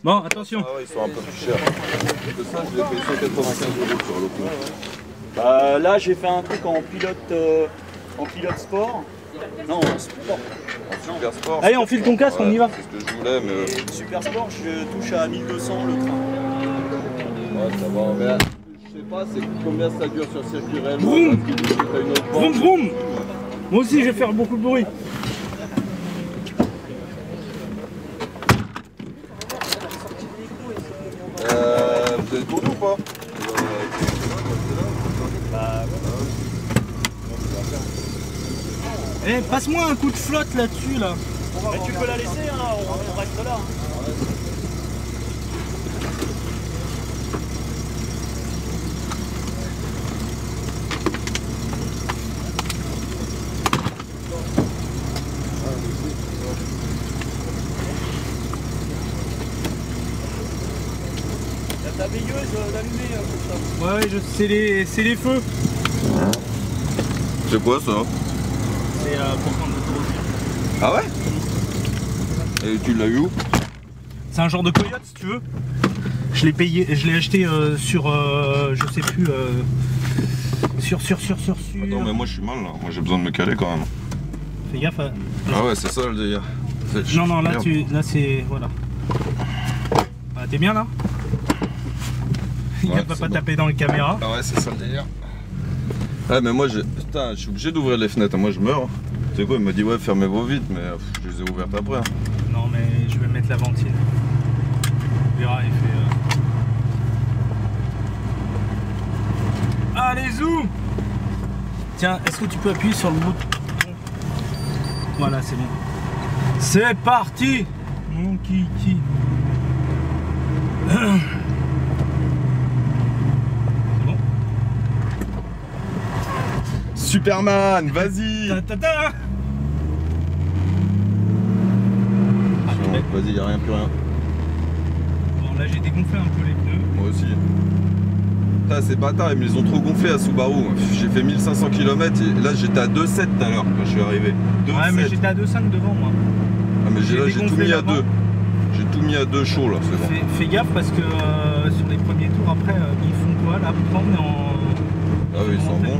Bon, attention. Ah ouais, ils sont un peu plus chers. Parce que ça, je l'ai payé 195 € sur l'auto. Bah, là, j'ai fait un truc en pilote sport. Non, en sport. Super sport. Allez, on file ton casque, on y va. C'est ce que je voulais, mais. Et super sport, je touche à 1200 le train. Ouais, ça va. Mais là, je sais pas, c'est combien ça dure sur le circuit réellement. Vroom. Parce que t'as une autre Vroom borne. vroom. Moi aussi, je vais faire beaucoup de bruit. Vous êtes pour nous ou pas? Eh, passe-moi un coup de flotte là-dessus, là. Mais tu peux la laisser, hein, on reste là. La veilleuse d'allumer comme ça. Ouais, c'est les feux. C'est quoi ça? C'est pour prendre l'autoroute. Ah ouais? Et tu l'as eu où? C'est un genre de coyote, si tu veux. Je l'ai payé, je l'ai acheté sur, je sais plus, sur. Attends, mais moi je suis mal là. Moi j'ai besoin de me caler quand même. Fais gaffe. Ah ouais, c'est ça le délire. Non, là, Merde. là c'est, voilà. Ah, t'es bien là? Il Ouais, va c'est pas bon. taper dans le caméra. Ah ouais, c'est ça le délire. Ouais, mais moi, putain, je suis obligé d'ouvrir les fenêtres. Moi, je meurs. Tu sais quoi, il m'a dit, ouais, fermez-vous vite, mais je les ai ouvertes après. Non, mais je vais mettre la ventile. On verra, il fait. Allez, zou! Tiens, est-ce que tu peux appuyer sur le bouton? Voilà, c'est bon. C'est parti! Mon kiki. C'est bon? Superman, vas-y! Ta-ta-ta! Ah, tu mets- Vas-y, y'a rien, plus rien. Bon, là j'ai dégonflé un peu les pneus. Moi aussi. Putain, ces bâtards, ils me les ont trop gonflés à Subaru. J'ai fait 1500 km et là, j'étais à 2,7 tout à l'heure quand je suis arrivé. 2,7. Ouais, mais j'étais à 2,5 devant moi. Ah, mais j'ai là, j'ai tout dégonflé mis à l'avant. 2. J'ai tout mis à 2 chaud là, c'est bon. Fais gaffe parce que sur les premiers tours après ils font quoi là? Prendre en. Ah oui, ils sont bons.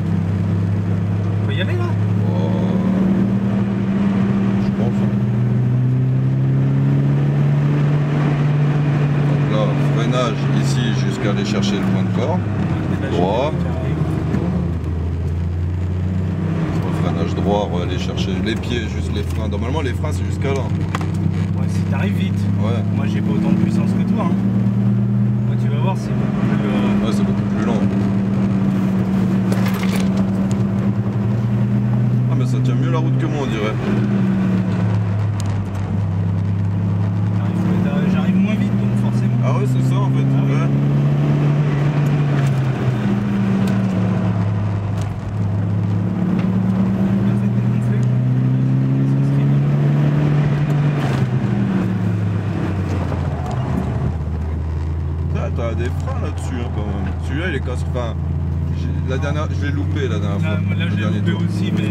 On peut y aller là? Oh. Je pense. Donc là, freinage ici jusqu'à aller chercher le point de corps. Droit. Freinage droit, on va aller chercher les pieds, juste les freins. Normalement, les freins, c'est jusqu'à là. Ouais, si t'arrives vite. Ouais, Moi j'ai pas autant de puissance que toi. Hein. Moi tu vas voir, c'est beaucoup plus. ouais, c'est beaucoup plus lent. Ah, mais ça tient mieux la route que moi, on dirait. J'arrive moins vite donc forcément. Ah ouais, c'est ça en fait. Ah oui. Ouais. T'as des freins là-dessus hein, quand même. Celui-là il est casse. Enfin, la dernière, je l'ai loupé la dernière fois. Moi, là le j'ai dernier loupé tour. aussi mais.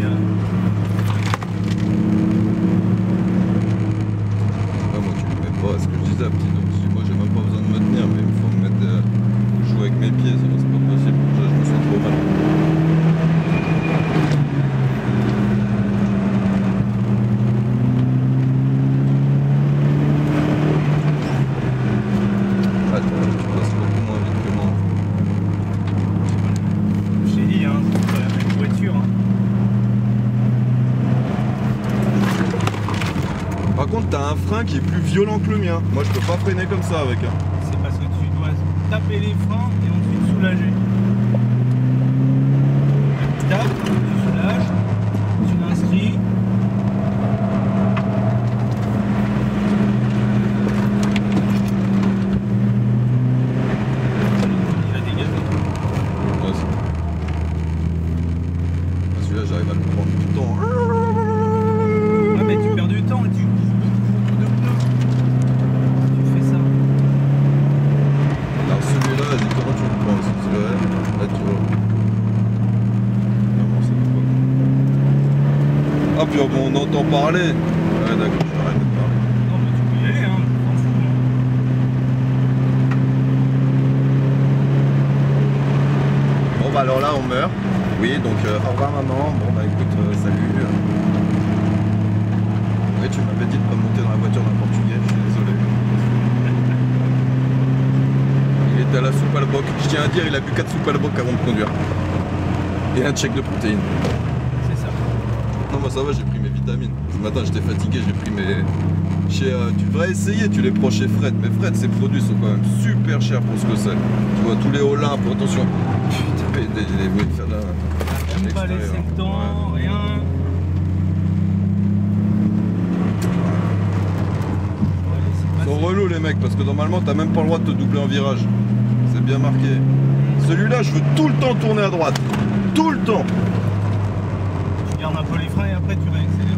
Ah, moi tu me mets pas, ce que je disais à petit. Donc, moi j'ai même pas besoin de me tenir, mais il faut me mettre. Jouer avec mes pieds, sinon c'est pas possible. Déjà, je me sens trop mal. Ah, tu passes beaucoup moins vite que moi. Je t'ai dit, hein, c'est pas la même voiture. Hein. Par contre, t'as un frein qui est plus violent que le mien. Moi, je peux pas freiner comme ça avec. C'est parce que tu dois taper les freins et ensuite soulager. Tu tapes, tu soulages, tu l'inscris. Il a dégagé. Ouais, ah, celui-là, j'arrive à le prendre tout le temps. Ouais, mais tu perds du temps et tu de pneus. Tu fais ça. Alors, celui-là, comment tu le prends? Celui-là, là, tu vois. Non, bon, c'est pas. Ah, puis on entend parler. Ouais, d'accord, j'arrête de parler. Non, mais tu peux y aller, hein, on s'en fout. meurt. Oui, donc au revoir maman. Bon bah écoute, salut. Oui, tu m'avais dit de pas monter dans la voiture d'un Portugais, je suis désolé. Il était à la soupe à la boc. Je tiens à dire, il a bu 4 soupes à la boc avant de conduire. Et un check de protéines. C'est ça. Non, moi ça va, j'ai pris mes vitamines. Ce matin j'étais fatigué, j'ai pris mes... tu devrais essayer, tu les prends chez Fred. Mais Fred, ces produits sont quand même super chers pour ce que c'est. Tu vois, tous les Olymp, attention. Putain, les bruits de faire là. J'aime pas laisser le temps, rien. Ils sont relous les mecs, parce que normalement t'as même pas le droit de te doubler en virage. C'est bien marqué. Celui-là, je veux tout le temps tourner à droite. Tout le temps. Tu gardes un peu les freins et après tu réaccélères.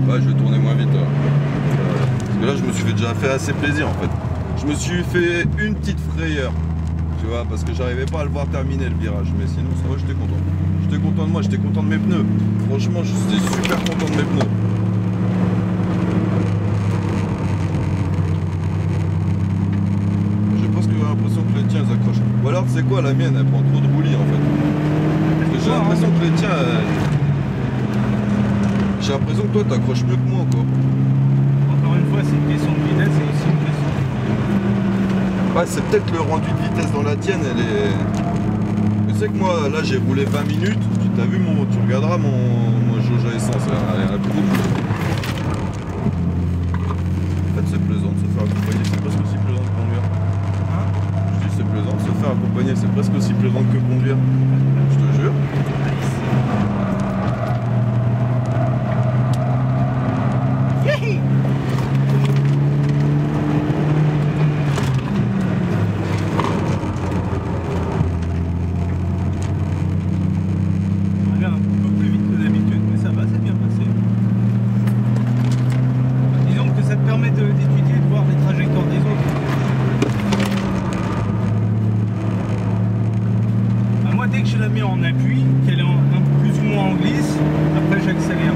Ouais, je vais tourner moins vite. Parce que là, je me suis déjà fait assez plaisir en fait. Je me suis fait une petite frayeur. Tu vois, parce que j'arrivais pas à le voir terminer le virage. Mais sinon, ça va, j'étais content. J'étais content de moi, j'étais content de mes pneus. Franchement, j'étais super content de mes pneus. J'ai presque l'impression que les tiens elles accrochent. Ou alors, c'est quoi, la mienne, elle prend trop de roulis en fait. Parce que j'ai l'impression que les tiens... J'ai l'impression que toi, t'accroches mieux que moi encore. Encore une fois, c'est une question de vitesse et aussi une question. Ouais, c'est peut-être le rendu de vitesse dans la tienne, elle est... Tu sais que moi, là, j'ai roulé 20 minutes. Tu regarderas mon jauge à essence, elle est beaucoup plus. En fait, c'est plaisant de se faire accompagner, c'est presque aussi plaisant que conduire. Hein? Je dis c'est plaisant de se faire accompagner, c'est presque aussi plaisant que conduire. Je te jure. Regarde, un peu plus vite que d'habitude, mais ça va, c'est bien passé. Disons que ça te permet d'étudier et de voir les trajectoires des autres. Ah, moi, dès que je la mets en appui, qu'elle est plus ou moins en glisse, après j'accélère.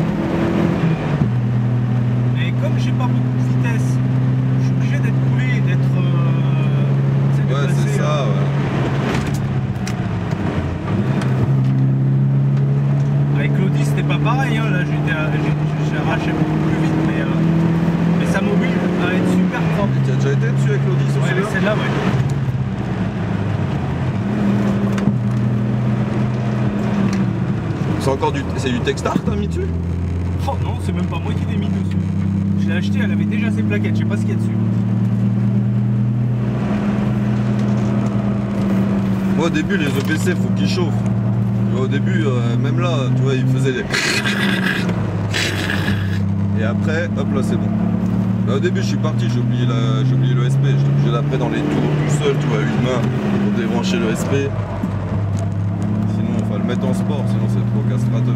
Et comme j'ai pas beaucoup de vitesse, je suis obligé d'être coulé, d'être... Ouais, c'est ça, ouais. Avec l'Audi, c'était pas pareil, hein. Là j'ai arraché beaucoup plus vite, mais ça m'oblige à être super propre. Tu as déjà été dessus avec l'Audi sur Ouais, celui-là? celle-là, ouais. C'est encore c'est du Techstart t'as mis dessus? Oh non, c'est même pas moi qui l'ai mis dessus. Je l'ai acheté, elle avait déjà ses plaquettes, je sais pas ce qu'il y a dessus. Moi au début les EPC faut qu'ils chauffent. Tu vois, au début, même là, tu vois, ils faisaient des... Et après, hop là c'est bon. Bah, au début je suis parti, j'ai oublié l'ESP, j'étais obligé d'après dans les tours tout seul, tu vois, une main pour débrancher l'ESP. Sinon on va le mettre en sport, sinon c'est trop castrateur.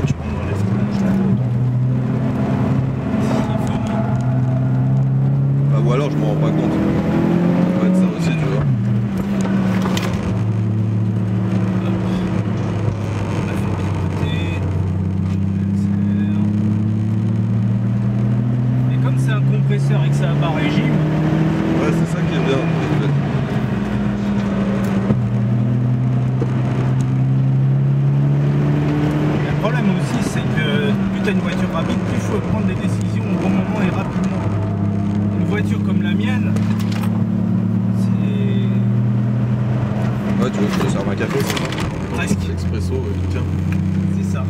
Tu prends dans les freins, je t'en veux autant. Bah, ou alors je m'en rends pas compte. Ça va être ça aussi, tu vois. Et comme c'est un compresseur et que c'est à bas régime, Ouais, c'est ça qui est bien. En fait. le problème aussi c'est que plus tu as une voiture rapide, plus il faut prendre des décisions au bon moment et rapidement. Une voiture comme la mienne, c'est... Ouais, tu veux que je te serve un café? Presque. Expresso, tiens. C'est ça.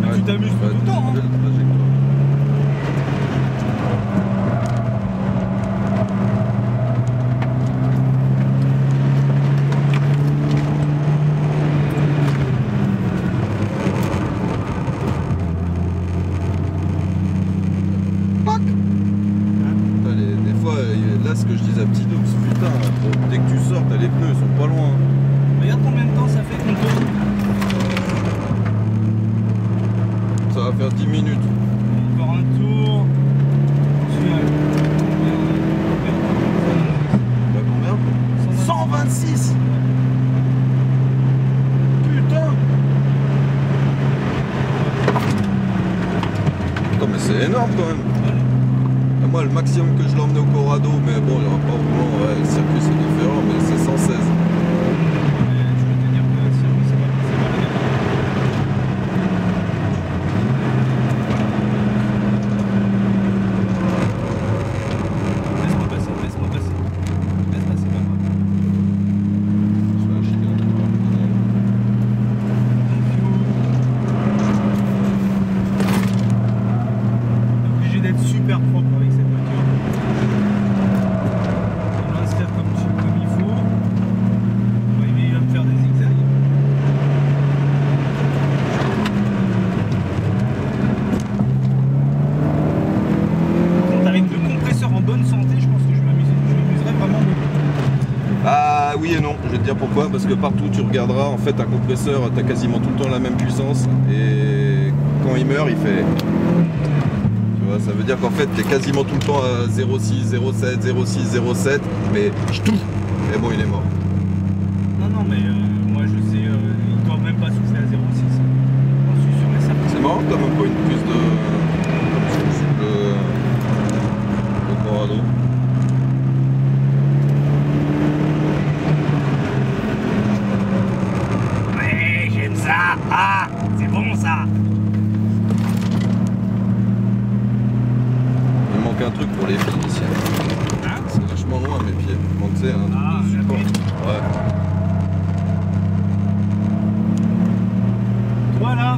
Ouais, Tu t'amuses tout le temps, hein. belle trajectoire. Des fois, là, ce que je disais à Petit Doux, putain, dès que tu sors, t'as les pneus, ils sont pas loin. Regarde combien de temps ça fait qu'on tourne. Ça va faire 10 minutes. Encore un tour. Bah combien? 126. Putain. Attends, mais c'est différente quand même. Voilà. Et moi, le maximum que je l'emmenais au Corrado, mais bon, il n'y aura pas vraiment. Ouais, le circuit c'est différent, mais c'est 116. Mais je peux te dire que le circuit, c'est pas la même. Laisse-moi passer, laisse-moi passer. Laisse passer, pas grave. Je fais un chicane. Obligé d'être super propre avec cette voiture. On va l'installer comme il faut. Bon, il va me faire des zigzags. Quand avec le compresseur en bonne santé, je pense que je m'amuserais vraiment beaucoup. Ah oui et non, je vais te dire pourquoi, parce que partout tu regarderas, en fait un compresseur, tu as quasiment tout le temps la même puissance, et quand il meurt, il fait... Tu vois, ça veut dire qu'en fait tu es quasiment tout le temps à 0,6, 0,7, 0,6, 0,7, mais je touche, et bon il est mort. Non, non, mais moi je sais, ils ne doivent même pas souffler à 0,6. J'en suis sûr et certain. C'est marrant, t'as même pas une puce de... le Corrado. Ouais, j'aime ça. Ah, c'est bon ça. Il manque un truc pour les pieds ici. Hein? C'est vachement loin mes pieds. Bon, tu sais, un truc Ah, de support. la pied. Ouais. Voilà.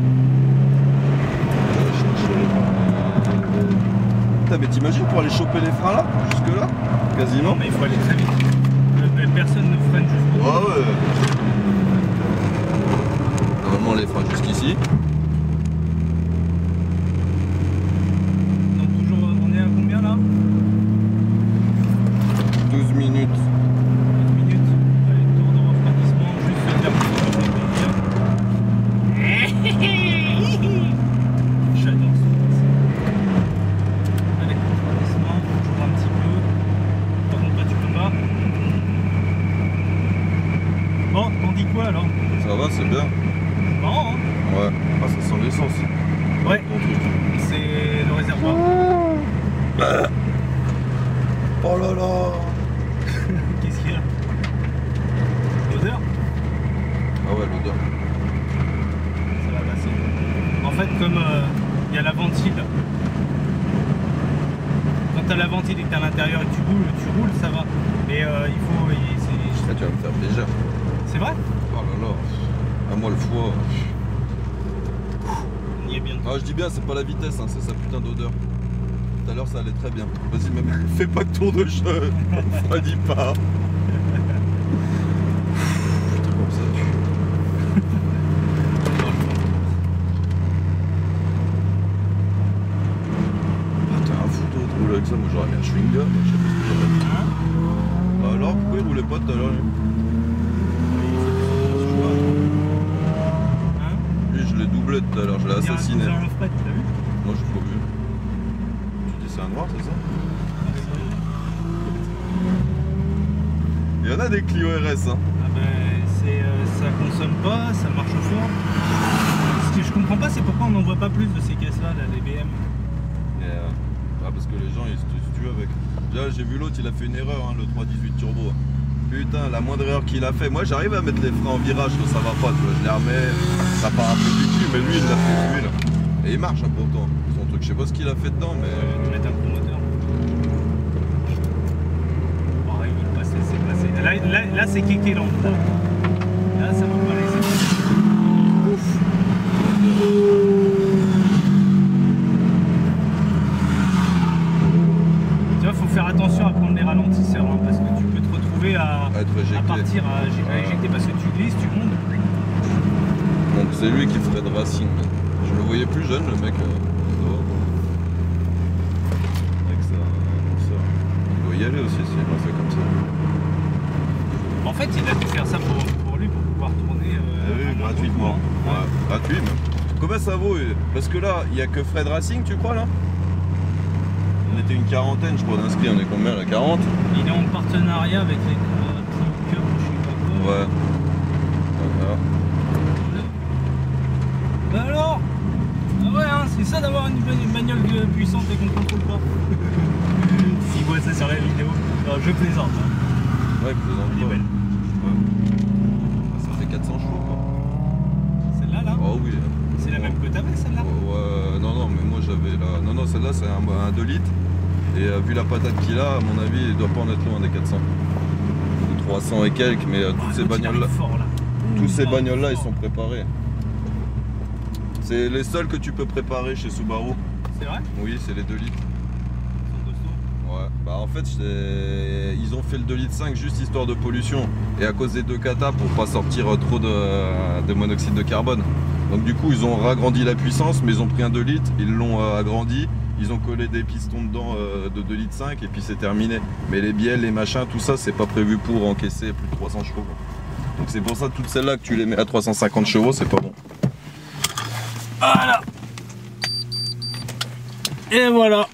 Putain, mais t'imagines pour aller choper les freins là, jusque là, quasiment. Non, mais il faut aller très vite. Personne ne freine jusqu'au bout. Ouais, ouais. Normalement les freins jusqu'ici. Donc toujours, on est à combien là? 12 minutes. 12 minutes. Allez, tour de refroidissement, juste se faire J'adore ce truc. Allez, refroidissement, toujours un petit peu. Par contre, là tu peux pas. Bon, t'en dis quoi alors? Ça va, c'est bien. Marrant, hein? Ouais. Ah, ça sent l'essence. Ouais, Ton truc. c'est le réservoir. Oh là là. Qu'est-ce qu'il y a? L'odeur? Ah ouais, l'odeur. Ça va passer. En fait, comme il y a la ventile, quand tu as la ventile et que tu es à l'intérieur et que tu roules, ça va. Mais il faut. Ah, tu vas me faire plaisir. C'est vrai? Oh là là. Ah, moi le foie. On y est bientôt. Ah, je dis bien, c'est pas la vitesse, hein, c'est sa putain d'odeur. Tout à l'heure, ça allait très bien. Vas-y, même, fais pas de tour de jeu. Refroidis pas. Putain, comme ça, Ah, t'es un fou de rouler avec ça. Moi, j'aurais mis un chewing-gum. Je sais pas ce que j'aurais mis. Hein? Bah alors, pourquoi il roulait pas tout à l'heure lui? Hein? Lui, je l'ai doublé tout à l'heure, je l'ai assassiné. C'est un fret, t'as vu? Moi, j'ai pas vu. Tu dis c'est un noir, c'est ça? Il y en a des Clio RS, hein. Ah ben, ça consomme pas, ça marche fort. Ce que je comprends pas, c'est pourquoi on n'en voit pas plus de ces caisses-là, là, les BM. Ah, parce que les gens ils se tuent avec. Déjà, j'ai vu l'autre, il a fait une erreur, hein, le 318 turbo. Putain, la moindre erreur qu'il a fait. Moi, j'arrive à mettre les freins en virage, ça va pas, tu vois. Je les remets, ça part un peu du cul, mais lui, il l'a fait l'huile. Et il marche, hein, pourtant. Son truc, je sais pas ce qu'il a fait dedans, mais. De mettre un promoteur. Bon, il veut passer, c'est passé. Là c'est kické là. Là, ça va pas laisser passer. Ouf. Tu vois, faut faire attention à prendre les ralentisseurs, hein, parce que tu peux te retrouver à partir, à éjecter, parce que tu glisses, tu montes. Donc c'est lui qui ferait de racing. Je le voyais plus jeune, le mec. Avec ça. Il doit y aller aussi s'il a fait comme ça. En fait, il a dû faire ça pour lui, pour pouvoir tourner gratuitement. Ouais, gratuit même. Combien ça vaut? Parce que là, il n'y a que Fred Racing, tu crois là? On était une quarantaine, je crois, d'inscrits. On est combien là? 40? Il est en partenariat avec les Clio Cup, je sais pas quoi. Ouais. Voilà. Bah alors? Ah ouais, hein, c'est ça d'avoir une bagnole puissante et qu'on contrôle pas. S'ils voient ça sur la vidéo, alors, je plaisante. Hein. Ouais, plaisante. Elle est belle. Ça fait 400 chevaux quoi. Celle-là là, Oh oui. c'est la même que t'avais celle-là. Ouais, non, mais moi j'avais là. Non, celle-là c'est un 2 litres. Et vu la patate qu'il a, à mon avis, il doit pas en être loin des 400. Ou 300 et quelques, mais toutes ces bagnoles-là. Tous ces bagnoles-là, ils sont préparés. C'est les seuls que tu peux préparer chez Subaru. C'est vrai? Oui, c'est les 2 litres. Ils sont costauds. Ouais, bah en fait, ils ont fait le 2 litres 5 juste histoire de pollution. Et à cause des 2 katas pour pas sortir trop de monoxyde de carbone. Donc du coup, ils ont ragrandi la puissance, mais ils ont pris un 2 litres, ils l'ont agrandi. Ils ont collé des pistons dedans de 2 litres 5 et puis c'est terminé. Mais les bielles, les machins, tout ça, c'est pas prévu pour encaisser plus de 300 chevaux. Donc c'est pour ça toutes celles-là que tu les mets à 350 chevaux, c'est pas bon. Voilà. Et voilà.